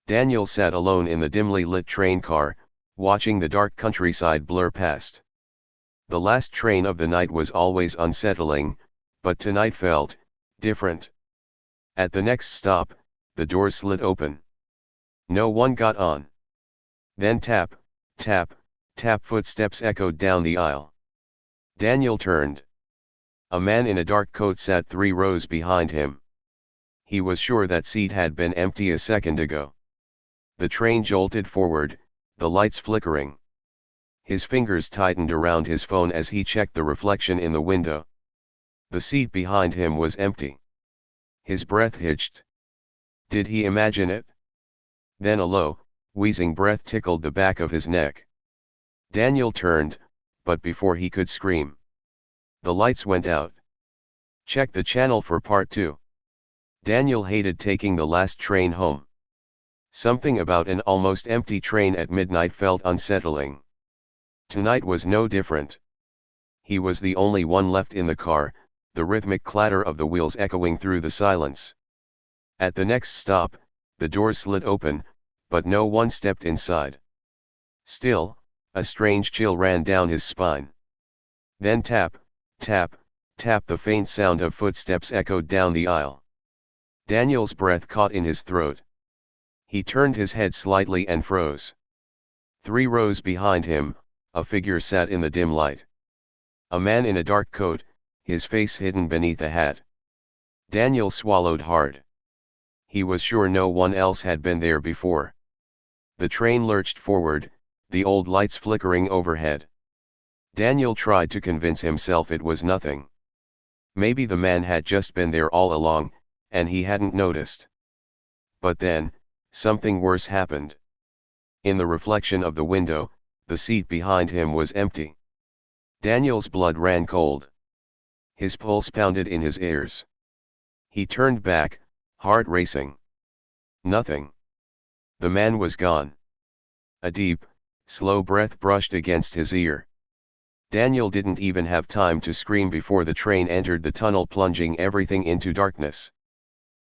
Daniel sat alone in the dimly lit train car, watching the dark countryside blur past. The last train of the night was always unsettling, but tonight felt different. At the next stop, the door slid open. No one got on. Then tap, tap, tap footsteps echoed down the aisle. Daniel turned. A man in a dark coat sat 3 rows behind him. He was sure that seat had been empty a second ago. The train jolted forward, the lights flickering. His fingers tightened around his phone as he checked the reflection in the window. The seat behind him was empty. His breath hitched. Did he imagine it? Then a low, wheezing breath tickled the back of his neck. Daniel turned, but before he could scream, the lights went out. Check the channel for part 2. Daniel hated taking the last train home. Something about an almost empty train at midnight felt unsettling. Tonight was no different. He was the only one left in the car, the rhythmic clatter of the wheels echoing through the silence. At the next stop, the door slid open, but no one stepped inside. Still, a strange chill ran down his spine. Then tap, tap, tap, the faint sound of footsteps echoed down the aisle. Daniel's breath caught in his throat. He turned his head slightly and froze. 3 rows behind him, a figure sat in the dim light. A man in a dark coat, his face hidden beneath a hat. Daniel swallowed hard. He was sure no one else had been there before. The train lurched forward, the old lights flickering overhead. Daniel tried to convince himself it was nothing. Maybe the man had just been there all along, and he hadn't noticed. But then, something worse happened. In the reflection of the window, the seat behind him was empty. Daniel's blood ran cold. His pulse pounded in his ears. He turned back, heart racing. Nothing. The man was gone. A deep, slow breath brushed against his ear. Daniel didn't even have time to scream before the train entered the tunnel, plunging everything into darkness.